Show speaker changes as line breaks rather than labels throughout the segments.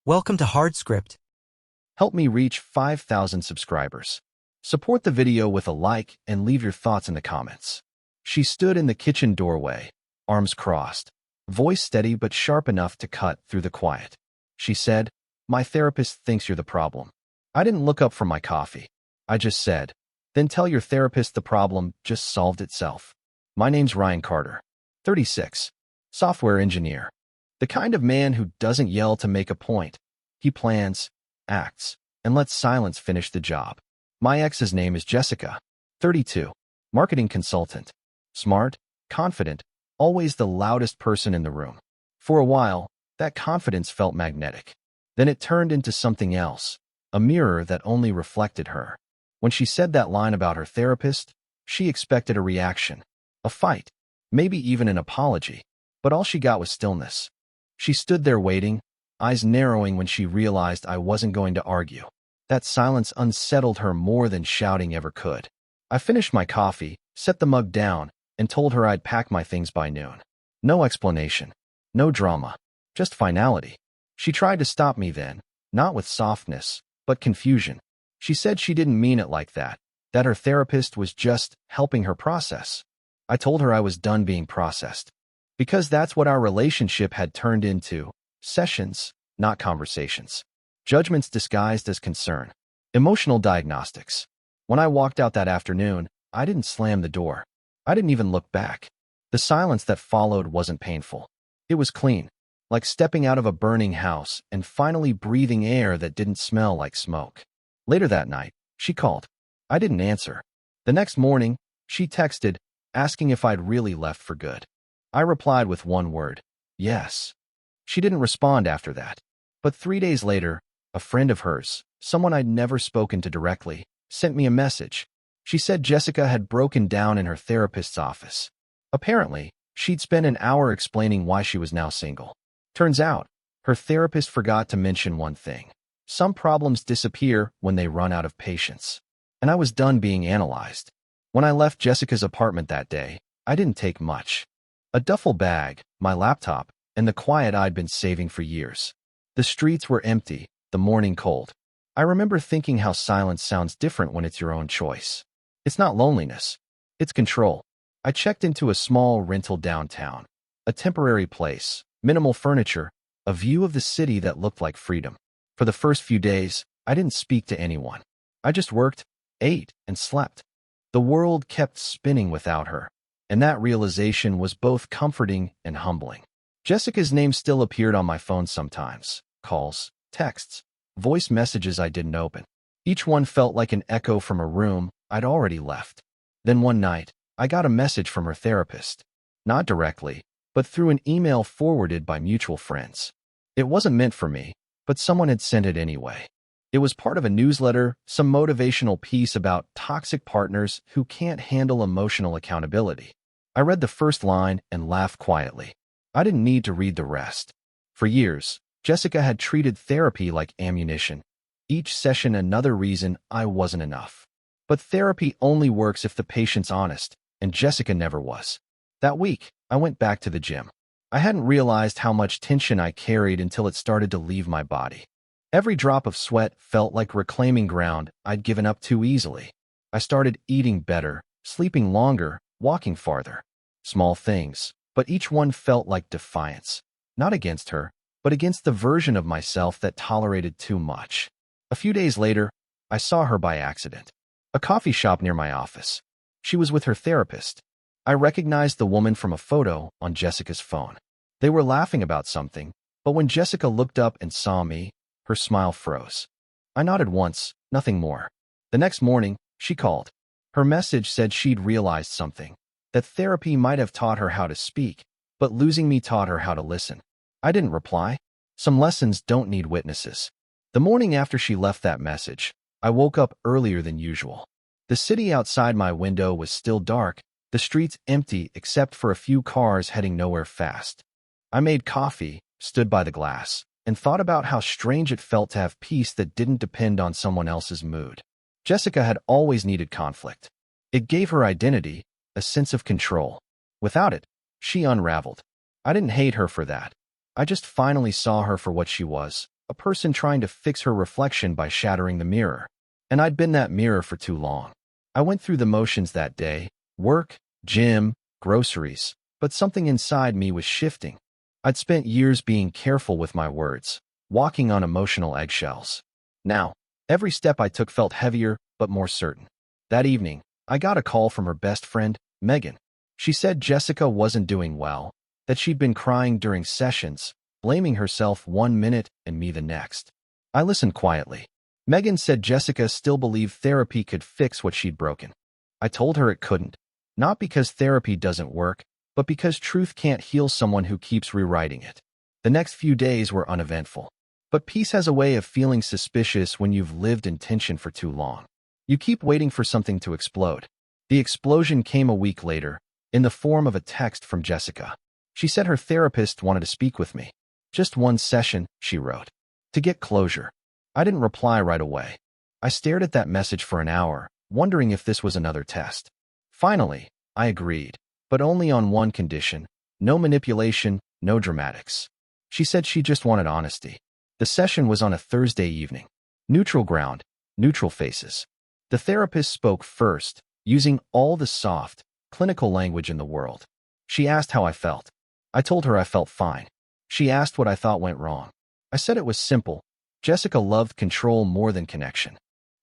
Welcome to HardScript.
Help me reach 5,000 subscribers. Support the video with a like and leave your thoughts in the comments. She stood in the kitchen doorway, arms crossed, voice steady but sharp enough to cut through the quiet. She said, "My therapist thinks you're the problem." I didn't look up from my coffee. I just said, "Then tell your therapist the problem just solved itself." My name's Ryan Carter, 36, software engineer. The kind of man who doesn't yell to make a point. He plans, acts, and lets silence finish the job. My ex's name is Jessica, 32, marketing consultant. Smart, confident, always the loudest person in the room. For a while, that confidence felt magnetic. Then it turned into something else, a mirror that only reflected her. When she said that line about her therapist, she expected a reaction, a fight, maybe even an apology, but all she got was stillness. She stood there waiting, eyes narrowing when she realized I wasn't going to argue. That silence unsettled her more than shouting ever could. I finished my coffee, set the mug down, and told her I'd pack my things by noon. No explanation, no drama, just finality. She tried to stop me then, not with softness, but confusion. She said she didn't mean it like that her therapist was just helping her process. I told her I was done being processed. Because that's what our relationship had turned into, sessions, not conversations. Judgments disguised as concern. Emotional diagnostics. When I walked out that afternoon, I didn't slam the door. I didn't even look back. The silence that followed wasn't painful. It was clean, like stepping out of a burning house and finally breathing air that didn't smell like smoke. Later that night, she called. I didn't answer. The next morning, she texted, asking if I'd really left for good. I replied with one word, yes. She didn't respond after that. But 3 days later, a friend of hers, someone I'd never spoken to directly, sent me a message. She said Jessica had broken down in her therapist's office. Apparently, she'd spent an hour explaining why she was now single. Turns out, her therapist forgot to mention one thing. Some problems disappear when they run out of patience. And I was done being analyzed. When I left Jessica's apartment that day, I didn't take much. A duffel bag, my laptop, and the quiet I'd been saving for years. The streets were empty, the morning cold. I remember thinking how silence sounds different when it's your own choice. It's not loneliness. It's control. I checked into a small rental downtown. A temporary place, minimal furniture, a view of the city that looked like freedom. For the first few days, I didn't speak to anyone. I just worked, ate, and slept. The world kept spinning without her. And that realization was both comforting and humbling. Jessica's name still appeared on my phone sometimes. Calls, texts, voice messages I didn't open. Each one felt like an echo from a room I'd already left. Then one night, I got a message from her therapist. Not directly, but through an email forwarded by mutual friends. It wasn't meant for me, but someone had sent it anyway. It was part of a newsletter, some motivational piece about toxic partners who can't handle emotional accountability. I read the first line and laughed quietly. I didn't need to read the rest. For years, Jessica had treated therapy like ammunition. Each session another reason I wasn't enough. But therapy only works if the patient's honest, and Jessica never was. That week, I went back to the gym. I hadn't realized how much tension I carried until it started to leave my body. Every drop of sweat felt like reclaiming ground I'd given up too easily. I started eating better, sleeping longer, walking farther. Small things, but each one felt like defiance. Not against her, but against the version of myself that tolerated too much. A few days later, I saw her by accident. A coffee shop near my office. She was with her therapist. I recognized the woman from a photo on Jessica's phone. They were laughing about something, but when Jessica looked up and saw me, her smile froze. I nodded once, nothing more. The next morning, she called. Her message said she'd realized something. That therapy might have taught her how to speak, but losing me taught her how to listen. I didn't reply. Some lessons don't need witnesses. The morning after she left that message, I woke up earlier than usual. The city outside my window was still dark, the streets empty except for a few cars heading nowhere fast. I made coffee, stood by the glass, and thought about how strange it felt to have peace that didn't depend on someone else's mood. Jessica had always needed conflict. It gave her identity, a sense of control. Without it, she unraveled. I didn't hate her for that. I just finally saw her for what she was, a person trying to fix her reflection by shattering the mirror. And I'd been that mirror for too long. I went through the motions that day: work, gym, groceries, but something inside me was shifting. I'd spent years being careful with my words, walking on emotional eggshells. Now, every step I took felt heavier but more certain. That evening, I got a call from her best friend, Megan. She said Jessica wasn't doing well, that she'd been crying during sessions, blaming herself one minute and me the next. I listened quietly. Megan said Jessica still believed therapy could fix what she'd broken. I told her it couldn't, not because therapy doesn't work, but because truth can't heal someone who keeps rewriting it. The next few days were uneventful. But peace has a way of feeling suspicious when you've lived in tension for too long. You keep waiting for something to explode. The explosion came a week later, in the form of a text from Jessica. She said her therapist wanted to speak with me. Just one session, she wrote. To get closure. I didn't reply right away. I stared at that message for an hour, wondering if this was another test. Finally, I agreed, but only on one condition: no manipulation, no dramatics. She said she just wanted honesty. The session was on a Thursday evening. Neutral ground, neutral faces. The therapist spoke first, using all the soft, clinical language in the world. She asked how I felt. I told her I felt fine. She asked what I thought went wrong. I said it was simple. Jessica loved control more than connection.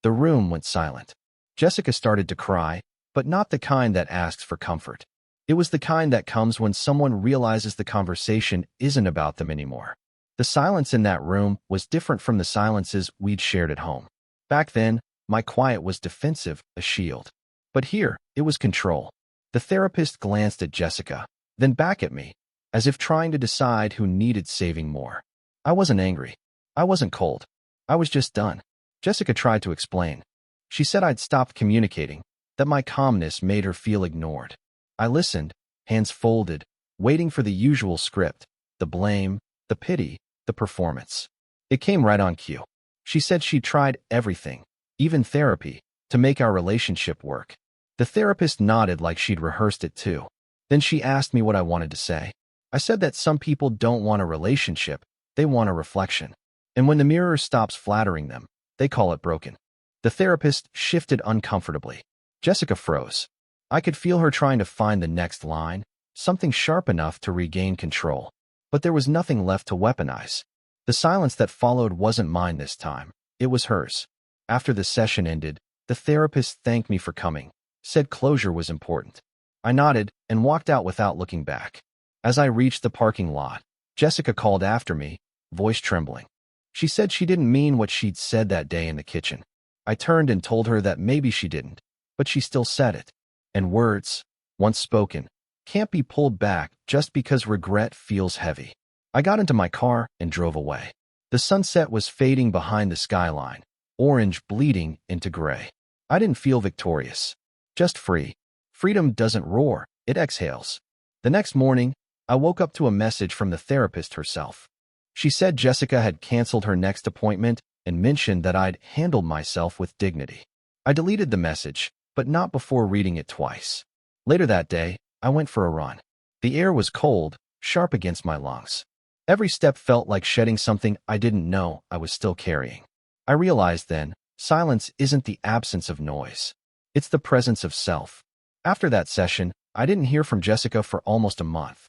The room went silent. Jessica started to cry, but not the kind that asks for comfort. It was the kind that comes when someone realizes the conversation isn't about them anymore. The silence in that room was different from the silences we'd shared at home. Back then, my quiet was defensive, a shield. But here, it was control. The therapist glanced at Jessica, then back at me, as if trying to decide who needed saving more. I wasn't angry. I wasn't cold. I was just done. Jessica tried to explain. She said I'd stopped communicating, that my calmness made her feel ignored. I listened, hands folded, waiting for the usual script: the blame, the pity, the performance. It came right on cue. She said she'd tried everything, even therapy, to make our relationship work. The therapist nodded like she'd rehearsed it too. Then she asked me what I wanted to say. I said that some people don't want a relationship, they want a reflection. And when the mirror stops flattering them, they call it broken. The therapist shifted uncomfortably. Jessica froze. I could feel her trying to find the next line, something sharp enough to regain control. But there was nothing left to weaponize. The silence that followed wasn't mine this time. It was hers. After the session ended, the therapist thanked me for coming, said closure was important. I nodded and walked out without looking back. As I reached the parking lot, Jessica called after me, voice trembling. She said she didn't mean what she'd said that day in the kitchen. I turned and told her that maybe she didn't, but she still said it. And words, once spoken, can't be pulled back just because regret feels heavy. I got into my car and drove away. The sunset was fading behind the skyline, orange bleeding into gray. I didn't feel victorious, just free. Freedom doesn't roar, it exhales. The next morning, I woke up to a message from the therapist herself. She said Jessica had canceled her next appointment and mentioned that I'd handled myself with dignity. I deleted the message, but not before reading it twice. Later that day, I went for a run. The air was cold, sharp against my lungs. Every step felt like shedding something I didn't know I was still carrying. I realized then, silence isn't the absence of noise. It's the presence of self. After that session, I didn't hear from Jessica for almost a month.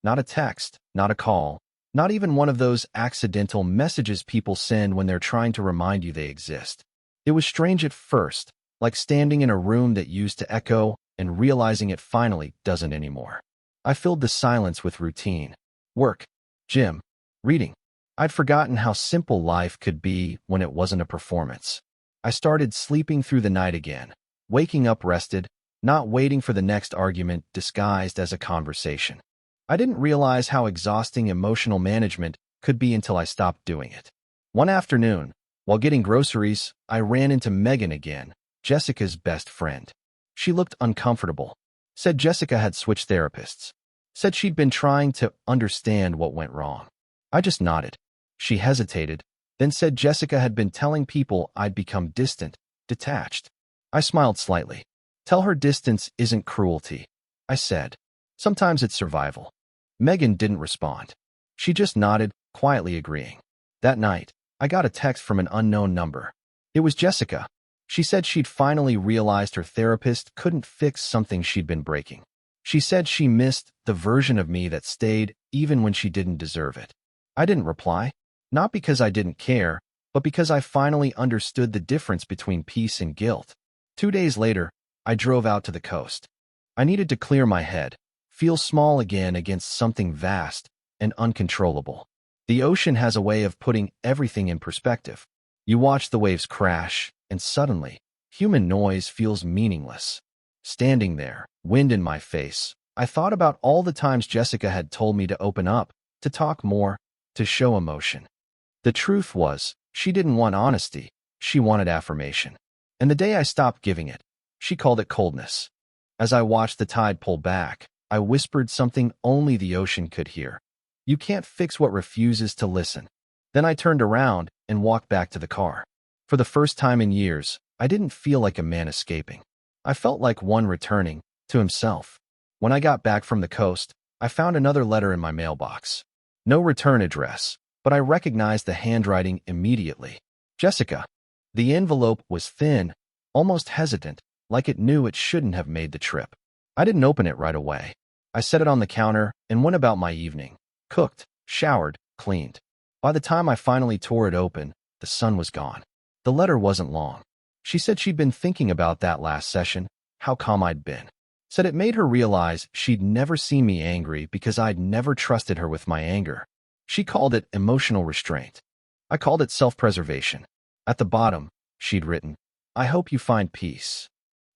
Not a text, not a call, not even one of those accidental messages people send when they're trying to remind you they exist. It was strange at first, like standing in a room that used to echo and realizing it finally doesn't anymore. I filled the silence with routine. Work, gym, reading. I'd forgotten how simple life could be when it wasn't a performance. I started sleeping through the night again, waking up rested, not waiting for the next argument disguised as a conversation. I didn't realize how exhausting emotional management could be until I stopped doing it. One afternoon, while getting groceries, I ran into Megan again, Jessica's best friend. She looked uncomfortable, said Jessica had switched therapists, said she'd been trying to understand what went wrong. I just nodded. She hesitated, then said Jessica had been telling people I'd become distant, detached. I smiled slightly. Tell her distance isn't cruelty, I said. Sometimes it's survival. Megan didn't respond. She just nodded, quietly agreeing. That night, I got a text from an unknown number. It was Jessica. She said she'd finally realized her therapist couldn't fix something she'd been breaking. She said she missed the version of me that stayed even when she didn't deserve it. I didn't reply, not because I didn't care, but because I finally understood the difference between peace and guilt. 2 days later, I drove out to the coast. I needed to clear my head, feel small again against something vast and uncontrollable. The ocean has a way of putting everything in perspective. You watch the waves crash, and suddenly, human noise feels meaningless. Standing there, wind in my face, I thought about all the times Jessica had told me to open up, to talk more, to show emotion. The truth was, she didn't want honesty, she wanted affirmation. And the day I stopped giving it, she called it coldness. As I watched the tide pull back, I whispered something only the ocean could hear. You can't fix what refuses to listen. Then I turned around and walked back to the car. For the first time in years, I didn't feel like a man escaping. I felt like one returning to himself. When I got back from the coast, I found another letter in my mailbox. No return address, but I recognized the handwriting immediately. Jessica. The envelope was thin, almost hesitant, like it knew it shouldn't have made the trip. I didn't open it right away. I set it on the counter and went about my evening. Cooked, showered, cleaned. By the time I finally tore it open, the sun was gone. The letter wasn't long. She said she'd been thinking about that last session, how calm I'd been. Said it made her realize she'd never seen me angry because I'd never trusted her with my anger. She called it emotional restraint. I called it self-preservation. At the bottom, she'd written, "I hope you find peace."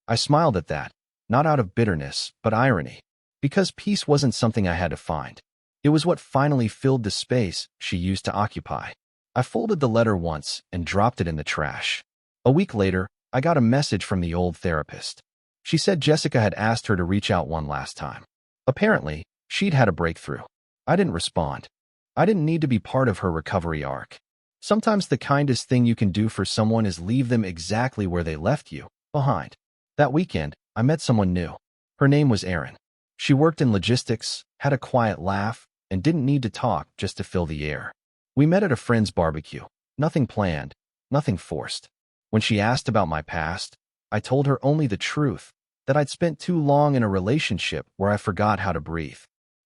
I smiled at that, not out of bitterness, but irony. Because peace wasn't something I had to find. It was what finally filled the space she used to occupy. I folded the letter once and dropped it in the trash. A week later, I got a message from the old therapist. She said Jessica had asked her to reach out one last time. Apparently, she'd had a breakthrough. I didn't respond. I didn't need to be part of her recovery arc. Sometimes the kindest thing you can do for someone is leave them exactly where they left you, behind. That weekend, I met someone new. Her name was Erin. She worked in logistics, had a quiet laugh, and didn't need to talk just to fill the air. We met at a friend's barbecue. Nothing planned, nothing forced. When she asked about my past, I told her only the truth, that I'd spent too long in a relationship where I forgot how to breathe.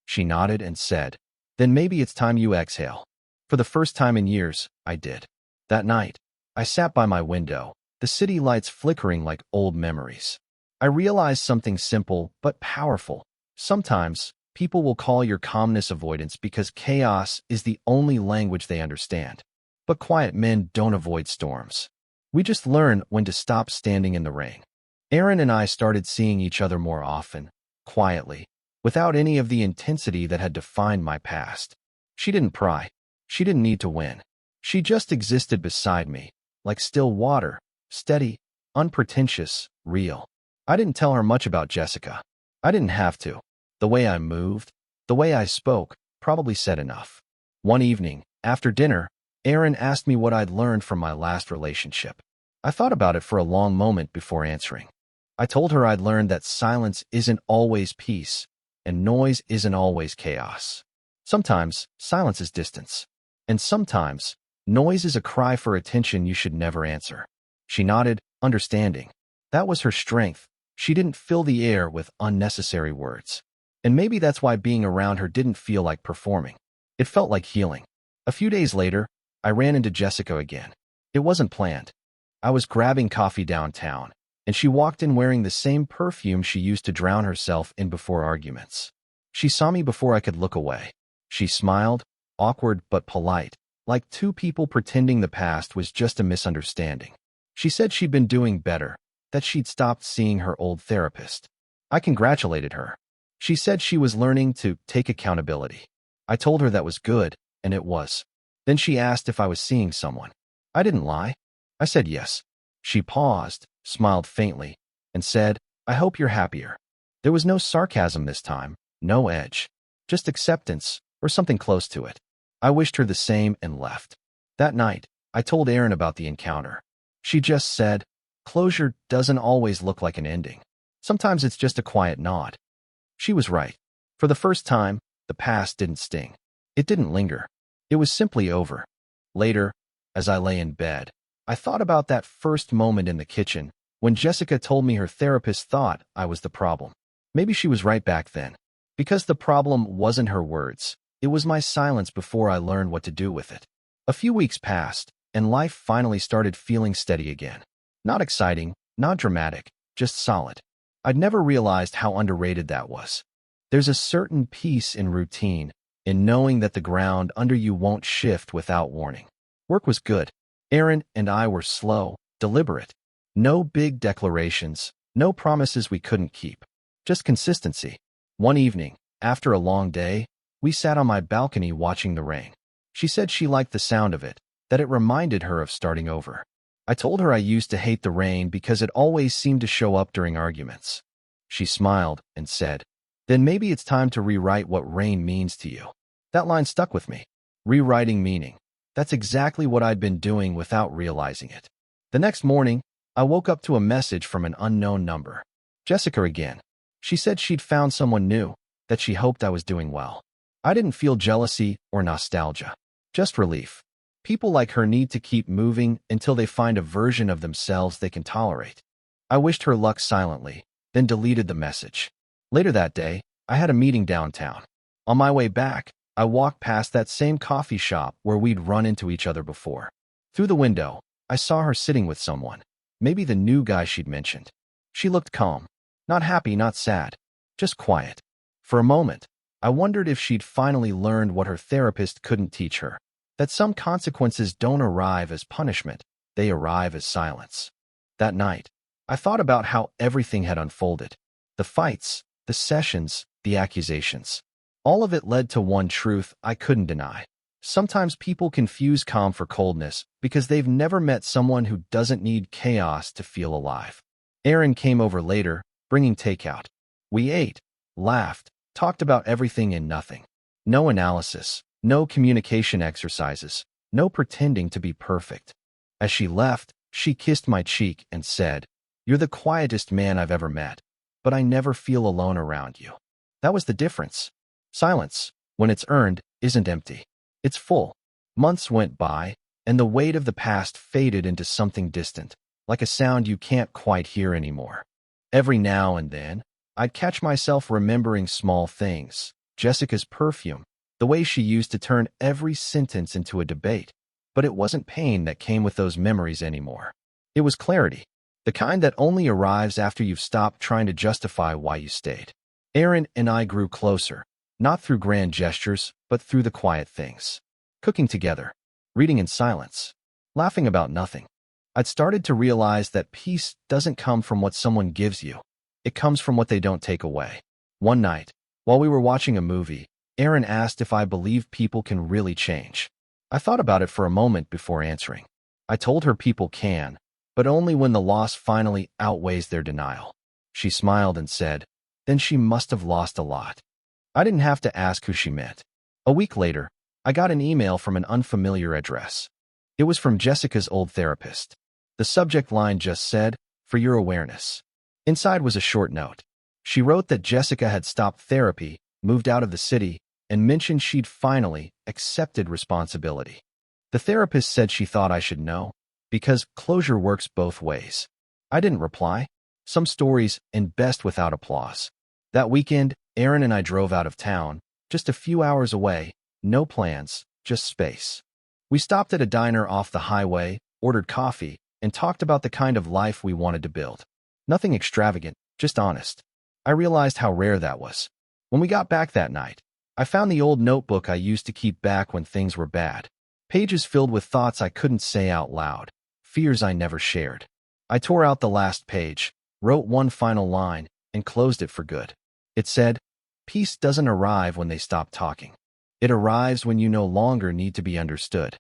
She nodded and said, "Then maybe it's time you exhale." For the first time in years, I did. That night, I sat by my window, the city lights flickering like old memories. I realized something simple but powerful. Sometimes, people will call your calmness avoidance because chaos is the only language they understand. But quiet men don't avoid storms. We just learn when to stop standing in the rain. Erin and I started seeing each other more often, quietly, without any of the intensity that had defined my past. She didn't pry. She didn't need to win. She just existed beside me, like still water, steady, unpretentious, real. I didn't tell her much about Jessica. I didn't have to. The way I moved, the way I spoke, probably said enough. One evening, after dinner, Erin asked me what I'd learned from my last relationship. I thought about it for a long moment before answering. I told her I'd learned that silence isn't always peace, and noise isn't always chaos. Sometimes, silence is distance. And sometimes, noise is a cry for attention you should never answer. She nodded, understanding. That was her strength. She didn't fill the air with unnecessary words. And maybe that's why being around her didn't feel like performing. It felt like healing. A few days later, I ran into Jessica again. It wasn't planned. I was grabbing coffee downtown, and she walked in wearing the same perfume she used to drown herself in before arguments. She saw me before I could look away. She smiled, awkward but polite, like two people pretending the past was just a misunderstanding. She said she'd been doing better, that she'd stopped seeing her old therapist. I congratulated her. She said she was learning to take accountability. I told her that was good, and it was. Then she asked if I was seeing someone. I didn't lie. I said yes. She paused, smiled faintly, and said, "I hope you're happier." There was no sarcasm this time, no edge. Just acceptance, or something close to it. I wished her the same and left. That night, I told Erin about the encounter. She just said, "Closure doesn't always look like an ending. Sometimes it's just a quiet nod." She was right. For the first time, the past didn't sting. It didn't linger. It was simply over. Later, As I lay in bed, I thought about that first moment in the kitchen when Jessica told me her therapist thought I was the problem. Maybe she was right back then. Because the problem wasn't her words, it was my silence before I learned what to do with it. A few weeks passed, and life finally started feeling steady again. Not exciting, not dramatic, just solid. I'd never realized how underrated that was. There's a certain peace in routine, in knowing that the ground under you won't shift without warning. Work was good. Aaron and I were slow, deliberate. No big declarations, no promises we couldn't keep. Just consistency. One evening, after a long day, we sat on my balcony watching the rain. She said she liked the sound of it, that it reminded her of starting over. I told her I used to hate the rain because it always seemed to show up during arguments. She smiled and said, "Then maybe it's time to rewrite what rain means to you." That line stuck with me. Rewriting meaning. That's exactly what I'd been doing without realizing it. The next morning, I woke up to a message from an unknown number. Jessica again. She said she'd found someone new, that she hoped I was doing well. I didn't feel jealousy or nostalgia, just relief. People like her need to keep moving until they find a version of themselves they can tolerate. I wished her luck silently, then deleted the message. Later that day, I had a meeting downtown. On my way back, I walked past that same coffee shop where we'd run into each other before. Through the window, I saw her sitting with someone, maybe the new guy she'd mentioned. She looked calm. Not happy, not sad, just quiet. For a moment, I wondered if she'd finally learned what her therapist couldn't teach her, that some consequences don't arrive as punishment, they arrive as silence. That night, I thought about how everything had unfolded. The fights, the sessions, the accusations. All of it led to one truth I couldn't deny. Sometimes people confuse calm for coldness because they've never met someone who doesn't need chaos to feel alive. Aaron came over later, bringing takeout. We ate, laughed, talked about everything and nothing. No analysis, no communication exercises, no pretending to be perfect. As she left, she kissed my cheek and said, "You're the quietest man I've ever met, but I never feel alone around you." That was the difference. Silence, when it's earned, isn't empty. It's full. Months went by, and the weight of the past faded into something distant, like a sound you can't quite hear anymore. Every now and then, I'd catch myself remembering small things. Jessica's perfume, the way she used to turn every sentence into a debate. But it wasn't pain that came with those memories anymore. It was clarity, the kind that only arrives after you've stopped trying to justify why you stayed. Aaron and I grew closer, not through grand gestures, but through the quiet things. Cooking together, reading in silence, laughing about nothing. I'd started to realize that peace doesn't come from what someone gives you. It comes from what they don't take away. One night, while we were watching a movie, Aaron asked if I believe people can really change. I thought about it for a moment before answering. I told her people can, but only when the loss finally outweighs their denial. She smiled and said, "Then she must have lost a lot." I didn't have to ask who she meant. A week later, I got an email from an unfamiliar address. It was from Jessica's old therapist. The subject line just said, "For your awareness." Inside was a short note. She wrote that Jessica had stopped therapy, moved out of the city, and mentioned she'd finally accepted responsibility. The therapist said she thought I should know, because closure works both ways. I didn't reply. Some stories end best without applause. That weekend, Aaron and I drove out of town, just a few hours away, no plans, just space. We stopped at a diner off the highway, ordered coffee, and talked about the kind of life we wanted to build. Nothing extravagant, just honest. I realized how rare that was. When we got back that night, I found the old notebook I used to keep back when things were bad. Pages filled with thoughts I couldn't say out loud, fears I never shared. I tore out the last page, wrote one final line, and closed it for good. It said, "Peace doesn't arrive when they stop talking. It arrives when you no longer need to be understood."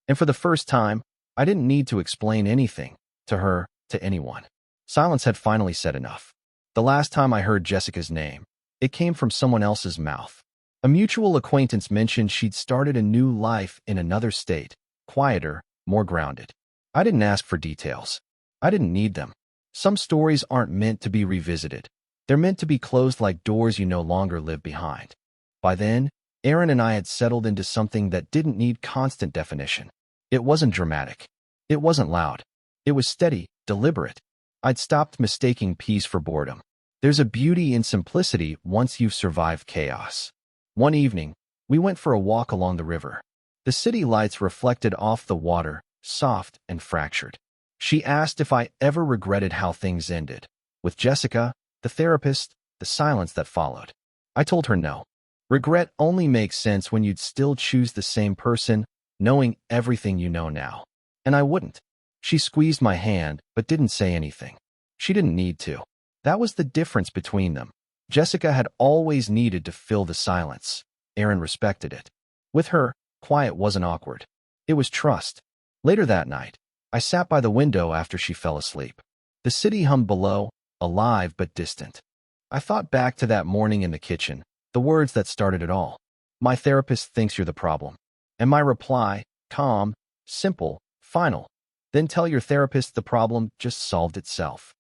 And for the first time, I didn't need to explain anything, to her, to anyone. Silence had finally said enough. The last time I heard Jessica's name, it came from someone else's mouth. A mutual acquaintance mentioned she'd started a new life in another state, quieter, more grounded. I didn't ask for details. I didn't need them. Some stories aren't meant to be revisited. They're meant to be closed like doors you no longer live behind. By then, Aaron and I had settled into something that didn't need constant definition. It wasn't dramatic. It wasn't loud. It was steady, deliberate. I'd stopped mistaking peace for boredom. There's a beauty in simplicity once you've survived chaos. One evening, we went for a walk along the river. The city lights reflected off the water, soft and fractured. She asked if I ever regretted how things ended. With Jessica, the therapist, the silence that followed. I told her no. Regret only makes sense when you'd still choose the same person, knowing everything you know now. And I wouldn't. She squeezed my hand, but didn't say anything. She didn't need to. That was the difference between them. Jessica had always needed to fill the silence. Erin respected it. With her, quiet wasn't awkward. It was trust. Later that night, I sat by the window after she fell asleep. The city hummed below, alive but distant. I thought back to that morning in the kitchen, the words that started it all. My therapist thinks you're the problem. And my reply, calm, simple, final. Then tell your therapist the problem just solved itself.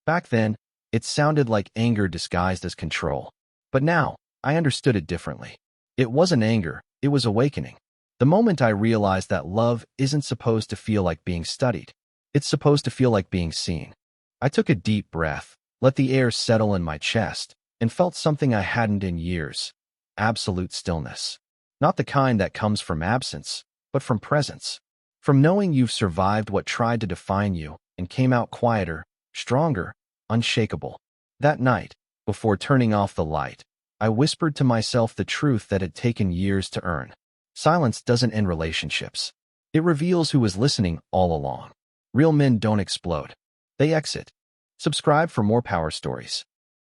Back then, it sounded like anger disguised as control. But now, I understood it differently. It wasn't anger, it was awakening. The moment I realized that love isn't supposed to feel like being studied. It's supposed to feel like being seen. I took a deep breath, let the air settle in my chest, and felt something I hadn't in years. Absolute stillness. Not the kind that comes from absence, but from presence. From knowing you've survived what tried to define you and came out quieter, stronger, unshakable. That night, before turning off the light, I whispered to myself the truth that had taken years to earn. Silence doesn't end relationships. It reveals who was listening all along. Real men don't explode. They exit. Subscribe for more power stories.